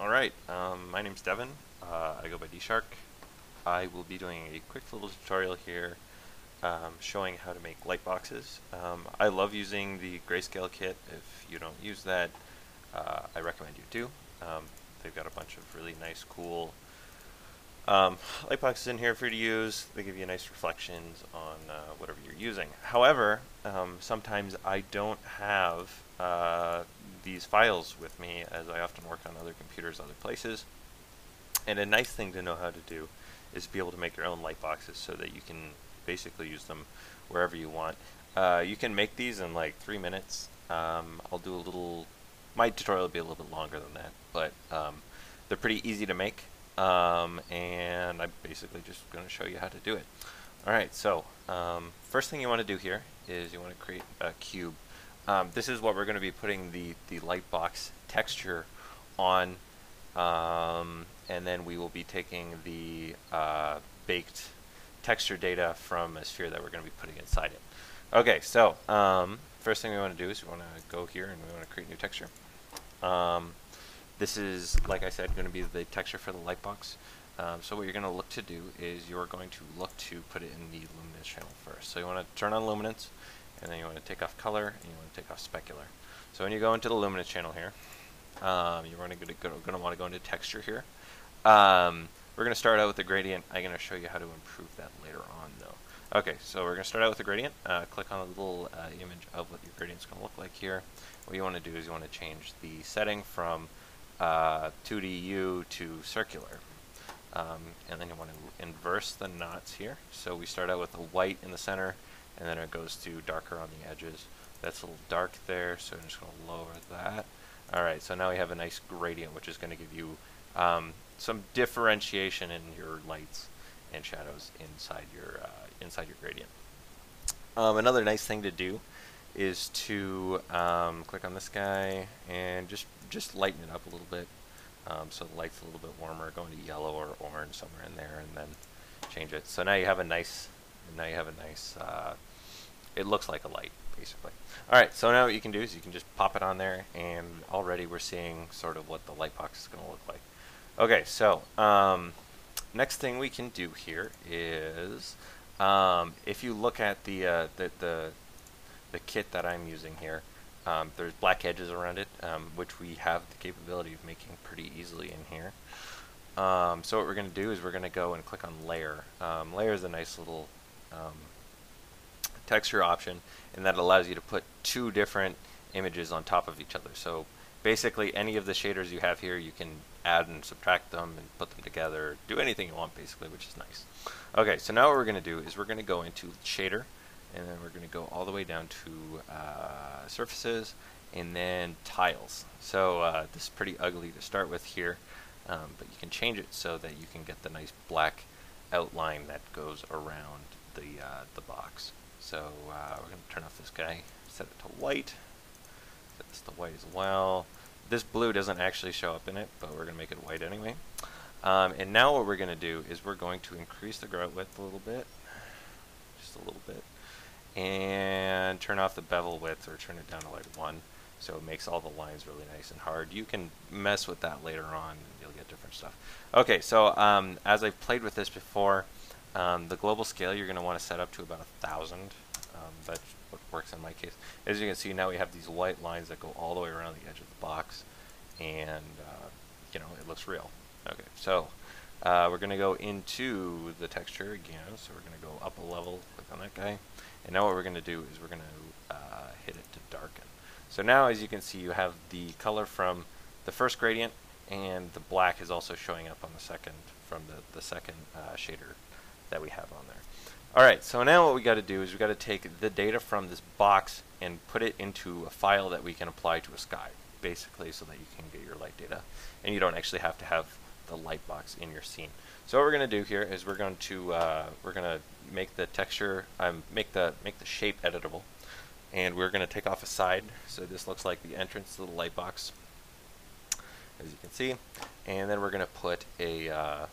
Alright, my name's Devin. I go by D-Shark. I will be doing a quick little tutorial here showing how to make light boxes. I love using the grayscale kit. If you don't use that, I recommend you do. They've got a bunch of really nice, cool light boxes in here for you to use. They give you nice reflections on whatever you're using. However, sometimes I don't have these files with me, as I often work on other computers, other places. And a nice thing to know how to do is be able to make your own light boxes so that you can basically use them wherever you want. You can make these in like 3 minutes. I'll do a little, my tutorial will be a little bit longer than that, but they're pretty easy to make. And I'm basically just going to show you how to do it. Alright, so first thing you want to do here is you want to create a cube. This is what we're going to be putting the light box texture on, and then we will be taking the baked texture data from a sphere that we're going to be putting inside it. Okay, so first thing we want to do is we want to go here and we want to create new texture. This is, like I said, going to be the texture for the light box. So what you're going to look to do is you're going to look to put it in the luminance channel first. So you want to turn on luminance, and then you want to take off color, and you want to take off specular. So when you go into the luminance channel here, you're going to want to go into texture here. We're going to start out with the gradient. I'm going to show you how to improve that later on, though. Okay, so we're going to start out with the gradient. Click on the little image of what your gradient's going to look like here. What you want to do is you want to change the setting from 2DU to circular. And then you want to inverse the knots here. So we start out with the white in the center, and then it goes to darker on the edges. That's a little dark there, so I'm just going to lower that. Alright, so now we have a nice gradient, which is going to give you some differentiation in your lights and shadows inside your gradient. Another nice thing to do is to click on this guy and just lighten it up a little bit, so the light's a little bit warmer, go into yellow or orange somewhere in there, and then change it. So now you have a nice, it looks like a light, basically. Alright, so now what you can do is you can just pop it on there, and already we're seeing sort of what the light box is going to look like. Okay, so next thing we can do here is, if you look at the kit that I'm using here, there's black edges around it, which we have the capability of making pretty easily in here. So what we're going to do is we're going to go and click on layer. Layer is a nice little texture option, and that allows you to put two different images on top of each other. So basically any of the shaders you have here, you can add and subtract them and put them together, do anything you want basically, which is nice. Okay, so now what we're going to do is we're going to go into shader, and then we're going to go all the way down to surfaces, and then tiles. So this is pretty ugly to start with here, but you can change it so that you can get the nice black outline that goes around the box. So we're going to turn off this guy, set it to white, set this to white as well. This blue doesn't actually show up in it, but we're going to make it white anyway. And now what we're going to do is we're going to increase the grout width a little bit, just a little bit, and turn off the bevel width, or turn it down to like 1, so it makes all the lines really nice and hard. You can mess with that later on, and you'll get different stuff. Okay, so as I've played with this before, the global scale you're going to want to set up to about 1,000. That's what works in my case. As you can see, now we have these white lines that go all the way around the edge of the box, and you know, it looks real. Okay, so we're going to go into the texture again, so we're going to go up a level, click on that guy, and now what we're going to do is we're going to hit it to darken. So now, as you can see, you have the color from the first gradient, and the black is also showing up on the second, from the second shader that we have on there. Alright, so now what we got to do is we got to take the data from this box and put it into a file that we can apply to a sky, basically, so that you can get your light data, and you don't actually have to have the light box in your scene. So what we're going to do here is we're going to make the texture, make the shape editable, and we're going to take off a side, so this looks like the entrance to the light box, as you can see, and then we're going to put a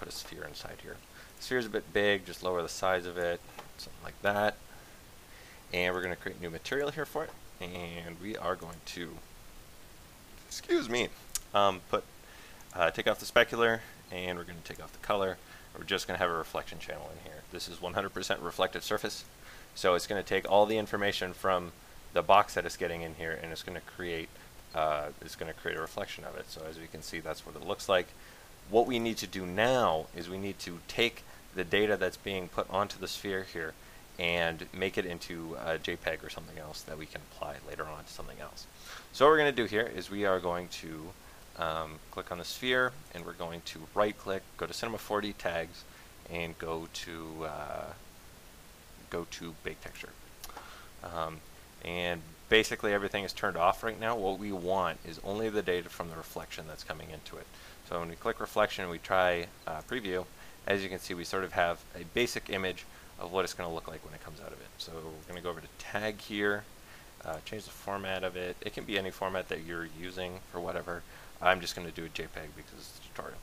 sphere inside here. The sphere's a bit big, just lower the size of it, something like that, and we're going to create new material here for it, and we are going to, excuse me, put take off the specular, and we're going to take off the color. We're just going to have a reflection channel in here. This is 100% reflective surface, so it's going to take all the information from the box that it's getting in here, and it's going to create a reflection of it. So as we can see, that's what it looks like. What we need to do now is we need to take the data that's being put onto the sphere here and make it into a JPEG or something else that we can apply later on to something else. So what we're going to do here is we are going to click on the sphere, and we're going to right click, go to Cinema 4D tags, and go to bake texture. And basically everything is turned off right now. What we want is only the data from the reflection that's coming into it. So when we click reflection and we try preview, as you can see, we sort of have a basic image of what it's going to look like when it comes out of it. So we're going to go over to tag here, change the format of it. It can be any format that you're using for whatever. I'm just going to do a JPEG because it's a tutorial.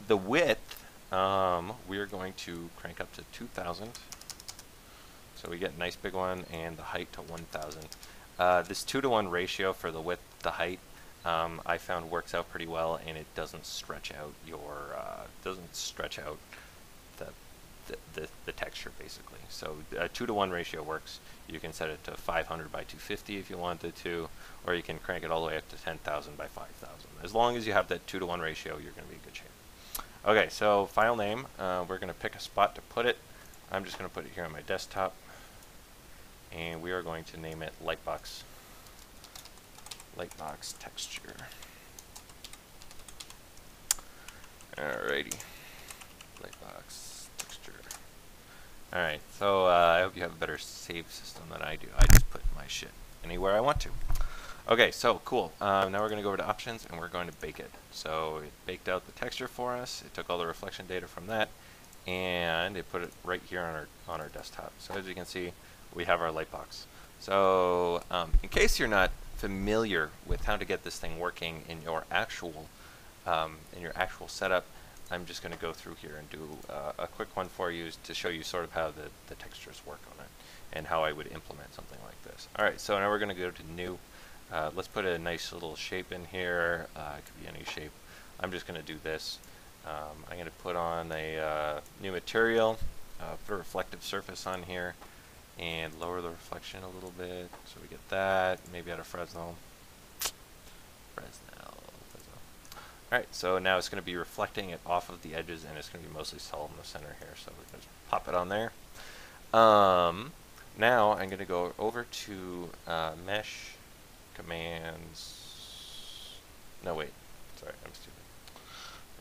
The width, we're going to crank up to 2000. So we get a nice big one, and the height to 1000. This 2-to-1 ratio for the width to height, I found works out pretty well, and it doesn't stretch out your the texture basically. So a 2-to-1 ratio works. You can set it to 500 by 250 if you wanted to, or you can crank it all the way up to 10,000 by 5,000. As long as you have that 2-to-1 ratio, you're going to be in good shape. Okay, so file name, we're going to pick a spot to put it. I'm just going to put it here on my desktop, and we are going to name it Lightbox Texture. Alrighty, Lightbox Texture. Alright, so I hope you have a better save system than I do. I just put my shit anywhere I want to. Okay, so cool. Now we're going to go over to options, and we're going to bake it. So it baked out the texture for us. It took all the reflection data from that, and it put it right here on our desktop. So as you can see, we have our Lightbox. So in case you're not familiar with how to get this thing working in your actual setup, I'm just going to go through here and do a quick one for you to show you sort of how the textures work on it and how I would implement something like this. Alright, so now we're going to go to new. Let's put a nice little shape in here. It could be any shape. I'm just going to do this. I'm going to put on a new material, put a reflective surface on here, and lower the reflection a little bit so we get that. Maybe out of Fresnel. Alright, so now it's going to be reflecting it off of the edges, and it's going to be mostly solid in the center here. So we're going to just pop it on there. Now I'm going to go over to Mesh, Commands. No, wait. Sorry, I'm stupid.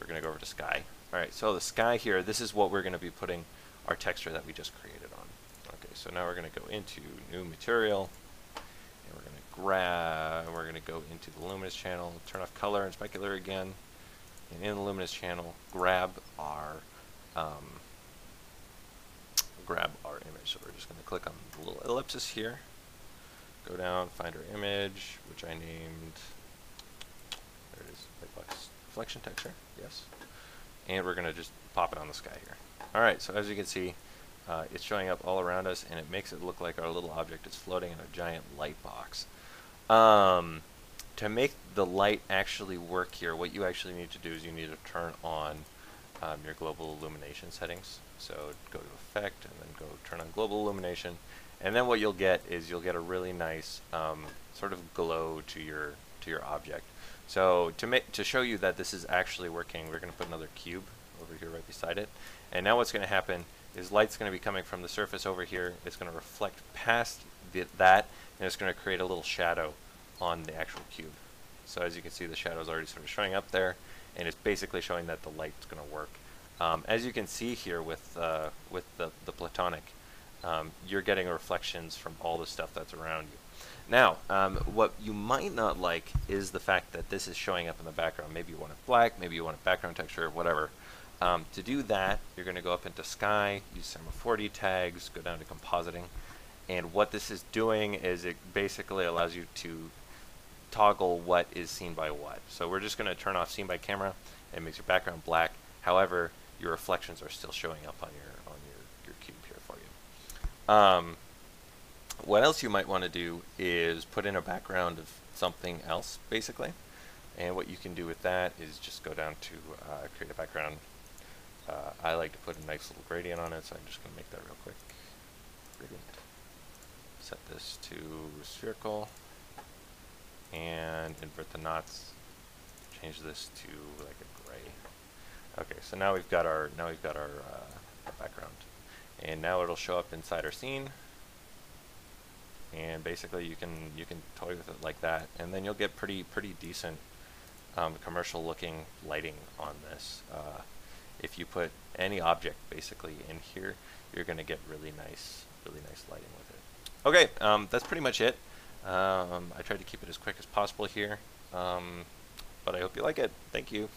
We're going to go over to Sky. Alright, so the sky here, this is what we're going to be putting our texture that we just created on. Okay, so now we're going to go into new material, and we're going to go into the luminous channel, turn off color and specular again, and in the luminous channel, grab our image. So we're just going to click on the little ellipsis here, go down, find our image, which I named, there it is, Lightbox reflection texture, yes, and we're going to just pop it on the sky here. Alright, so as you can see, it's showing up all around us, and it makes it look like our little object is floating in a giant light box. To make the light actually work here, what you actually need to do is you need to turn on your global illumination settings. So go to Effect, and then go turn on global illumination, and then what you'll get is you'll get a really nice sort of glow to your object. So to show you that this is actually working, we're going to put another cube over here right beside it, and now what's going to happen is light's going to be coming from the surface over here. It's going to reflect past that, and it's going to create a little shadow on the actual cube. So as you can see, the shadow is already sort of showing up there, and it's basically showing that the light's going to work. As you can see here with the platonic, you're getting reflections from all the stuff that's around you. Now, what you might not like is the fact that this is showing up in the background. Maybe you want it black, maybe you want a background texture, whatever. To do that, you're going to go up into Sky, use Cinema 4D tags, go down to Compositing, and what this is doing is it basically allows you to toggle what is seen by what. So we're just going to turn off Seen by Camera, and it makes your background black. However, your reflections are still showing up on your cube here for you. What else you might want to do is put in a background of something else, basically. And what you can do with that is just go down to create a background. I like to put a nice little gradient on it, so I'm just going to make that real quick. Gradient. Set this to spherical and invert the knots. Change this to like a gray. Okay, so now we've got our background, and now it'll show up inside our scene. And basically, you can toy with it like that, and then you'll get pretty decent commercial looking lighting on this. If you put any object basically in here, you're going to get really nice lighting with it. Okay, that's pretty much it. I tried to keep it as quick as possible here, but I hope you like it. Thank you.